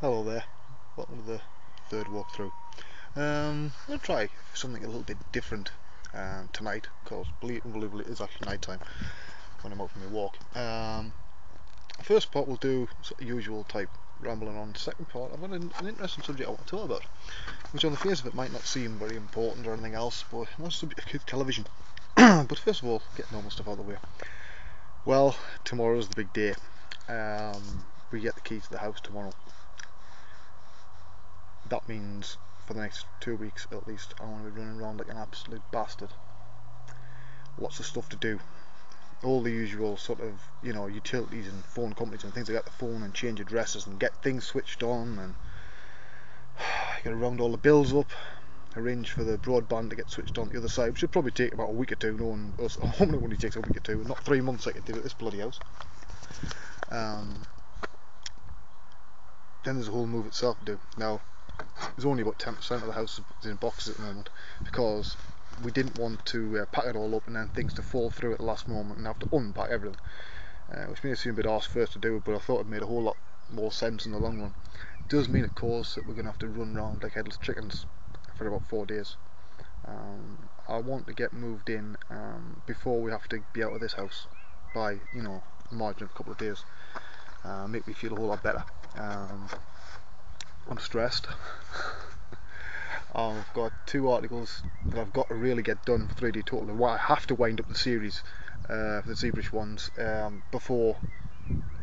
Hello there, welcome to the third walkthrough. I'm going to try something a little bit different tonight, because unbelievably it is actually night time when I'm out for my walk. First part we'll do sort of usual type rambling on. Second part I've got an interesting subject I want to talk about, which on the face of it might not seem very important or anything else, but it's not subject of kids television. But first of all, get normal stuff out of the way. Well, tomorrow's the big day. We get the key to the house tomorrow. That means for the next 2 weeks at least I want to be running around like an absolute bastard. Lots of stuff to do. All the usual sort of, utilities and phone companies and things like that, the phone and change addresses and get things switched on and get around all the bills up, arrange for the broadband to get switched on the other side, which should probably take about a week or two, knowing us. I hope it only takes a week or two, not 3 months like it did at this bloody house. Then there's the whole move itself to do. Now, there's only about 10% of the house is in boxes at the moment, because we didn't want to pack it all up and then things to fall through at the last moment and have to unpack everything, which may seem a bit arse first to do, but I thought it made a whole lot more sense in the long run. It does mean, of course, that we're going to have to run around like headless chickens for about 4 days. I want to get moved in before we have to be out of this house by, a margin of a couple of days. Make me feel a whole lot better. I'm stressed. I've got 2 articles that I've got to really get done for 3D Total, and I have to wind up the series for the ZBrush ones before,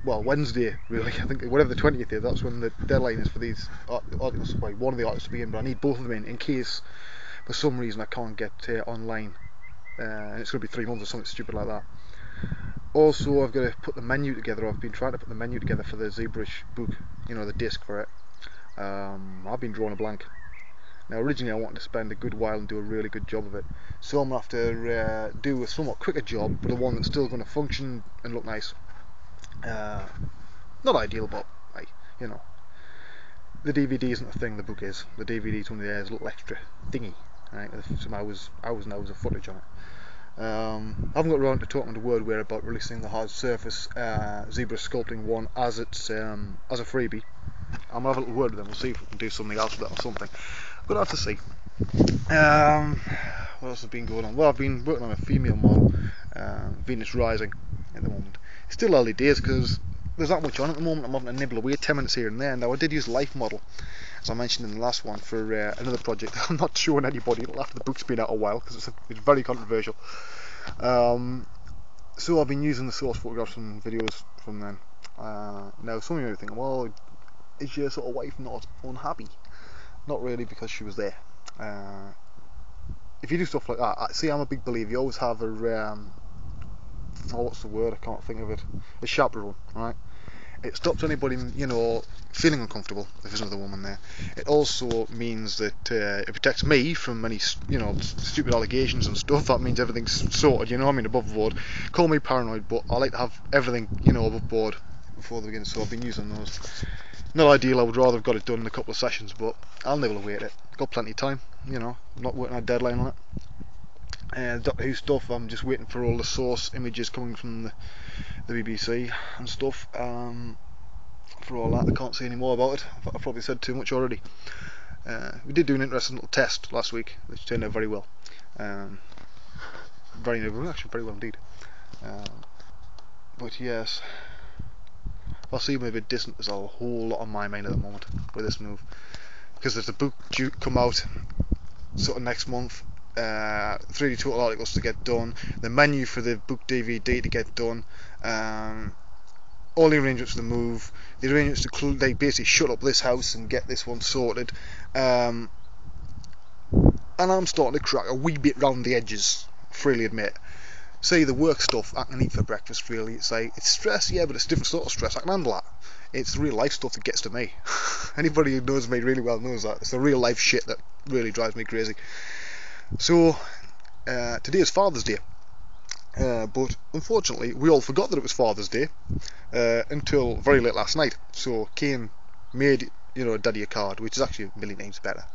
Wednesday really. I think whatever the 20th is, that's when the deadline is for these articles. One of the articles to be in, but I need both of them in case for some reason I can't get online, and it's going to be 3 months or something stupid like that. Also, I've got to put the menu together. I've been trying to put the menu together for the ZBrush book, the disc for it. I've been drawing a blank. Now, originally I wanted to spend a good while and do a really good job of it, so I'm going to have to do a somewhat quicker job, but a one that's still going to function and look nice. Not ideal, but the DVD isn't the thing the book is. The DVD's only there as a little extra thingy, right? Some hours and hours of footage on it. I haven't got around to talking to Wordware about releasing the hard surface ZBrush sculpting one as it's as a freebie. I'm gonna have a little word with them. We'll see if we can do something else with it or something. We'll have to see. What else has been going on? Well, I've been working on a female model, Venus Rising, at the moment. It's still early days because there's not much on at the moment. I'm having to nibble away 10 minutes here and there. Now, I did use Life Model, as I mentioned in the last one, for another project I'm not showing anybody after the book's been out a while, because it's very controversial. So I've been using the source photographs and videos from then. Now, some of you may be thinking, well, is your sort of wife not unhappy? Not really, because she was there. If you do stuff like that, see, I'm a big believer. You always have a what's the word? I can't think of it. A chaperone, right? It stops anybody, feeling uncomfortable if there's another woman there. It also means that it protects me from any, stupid allegations and stuff. That means everything's sorted, above board. Call me paranoid, but I like to have everything, above board before the beginning. So I've been using those. Not ideal. I would rather have got it done in a couple of sessions, but I'll nibble away at it. Got plenty of time, I'm not working on a deadline on it. Doctor Who stuff, I'm just waiting for all the source images coming from the BBC and stuff. For all that, I can't say any more about it. I've probably said too much already. We did do an interesting little test last week, which turned out very well. Very well indeed. But yes, I'll see maybe distant. There's a whole lot on my mind at the moment with this move, because there's a book due to come out sort of next month. 3D Total articles to get done, the menu for the book DVD to get done, all the arrangements for the move, the arrangements to they basically shut up this house and get this one sorted, and I'm starting to crack a wee bit round the edges, freely admit. Say the work stuff I can eat for breakfast, really. It's stress, yeah, but it's a different sort of stress. I can handle that. It's the real life stuff that gets to me. Anybody who knows me really well knows that. It's the real life shit that really drives me crazy. So, today is Father's Day, but unfortunately we all forgot that it was Father's Day until very late last night. So Kane made, Daddy a card, which is actually a million times better.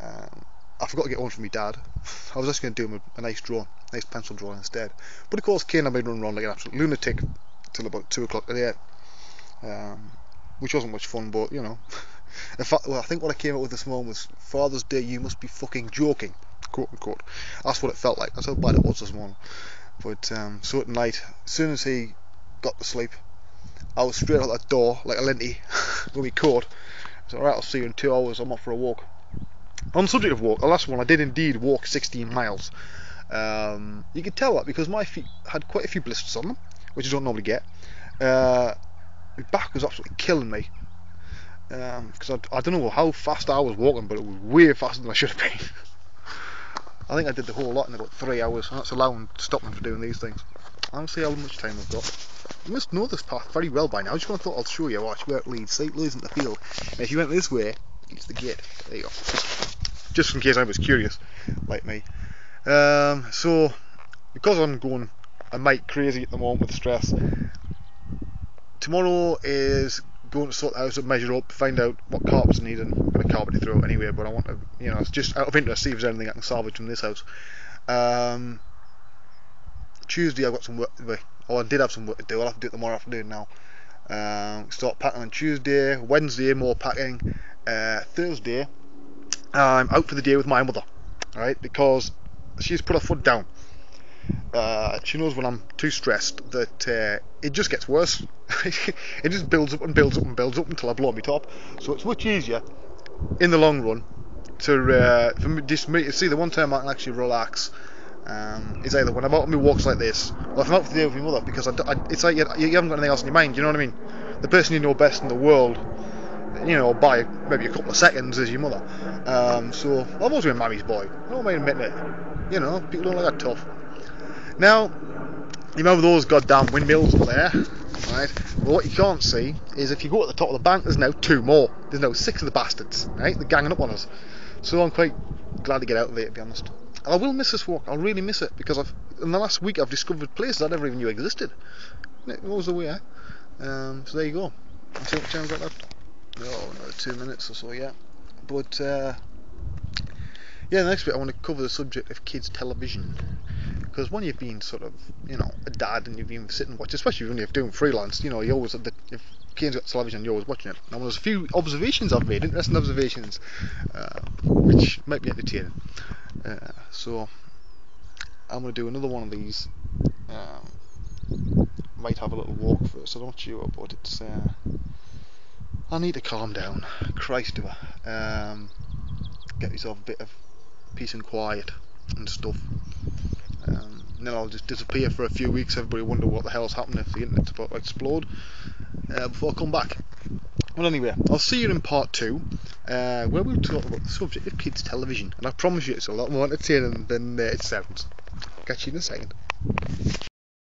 I forgot to get one from my dad. I was just going to do him a nice pencil drawing instead. But of course Kane and I made run around like an absolute lunatic till about 2 o'clock today. which wasn't much fun, but you know. In fact, well, I think what I came up with this morning was Father's Day, you must be fucking joking, quote unquote. That's what it felt like. That's how bad it was this morning. But so at night, as soon as he got to sleep, I was straight out that door like a linty with me coat. I said, alright, I'll see you in 2 hours, I'm off for a walk. On the subject of walk, the last one I did indeed walk 16 miles. You could tell that because my feet had quite a few blisters on them, which you don't normally get. My back was absolutely killing me. Because I don't know how fast I was walking, but it was way faster than I should have been. I think I did the whole lot in about 3 hours, and that's allowing stopping for doing these things. I'll see how much time I've got. You must know this path very well by now. I just thought I'll show you. Watch where it leads. See, it leads into the field. And if you went this way, it leads to the gate. There you go. Just in case I was curious, like me. So, because I'm going a mite crazy at the moment with stress, tomorrow is going to sort the house up, measure up, find out what carpets I need, and I'm going to carpet it through anyway, but I want to, you know, it's just out of interest, see if there's anything I can salvage from this house. Tuesday I've got some work to do. Oh, I did have some work to do. I'll have to do it tomorrow afternoon now. Start packing on Tuesday. Wednesday, more packing. Thursday, I'm out for the day with my mother, right? Because she's put her foot down. She knows when I'm too stressed that it just gets worse. It just builds up and builds up and builds up until I blow my top. So it's much easier in the long run to for me to see the one time I can actually relax. Is either when I'm out on my walks like this, or if I'm out for the day with my mother, because it's like you haven't got anything else in your mind. You know what I mean? The person you know best in the world, you know, by maybe a couple of seconds, is your mother. So I've always been Mammy's boy. I don't mind admitting it. You know, people don't like that tough. Now, you remember those goddamn windmills up there, right? Well, what you can't see is if you go at the top of the bank, there's now 2 more. There's now 6 of the bastards, right? They're ganging up on us. So I'm quite glad to get out of it, to be honest. And I will miss this walk. I'll really miss it because in the last week I've discovered places I never even knew existed. What was the way? So there you go. See what time I've got left? Oh, another 2 minutes or so, yeah. But yeah, the next bit I want to cover the subject of kids' television. Because when you've been sort of, you know, a dad and you've been sitting and watching, especially when you're doing freelance, you know, you always, if kids got television, you're always watching it. Now, there's a few observations I've made, interesting observations, which might be entertaining. So, I'm going to do another one of these. Might have a little walk first, I don't chew up, but it's, I need to calm down. Christ do I. Get myself a bit of peace and quiet and stuff. And then I'll just disappear for a few weeks. Everybody wonder what the hell's happened if the internet's about to explode before I come back. Well, anyway, I'll see you in part 2, where we'll talk about the subject of kids' television, and I promise you it's a lot more entertaining than it sounds. Catch you in a second.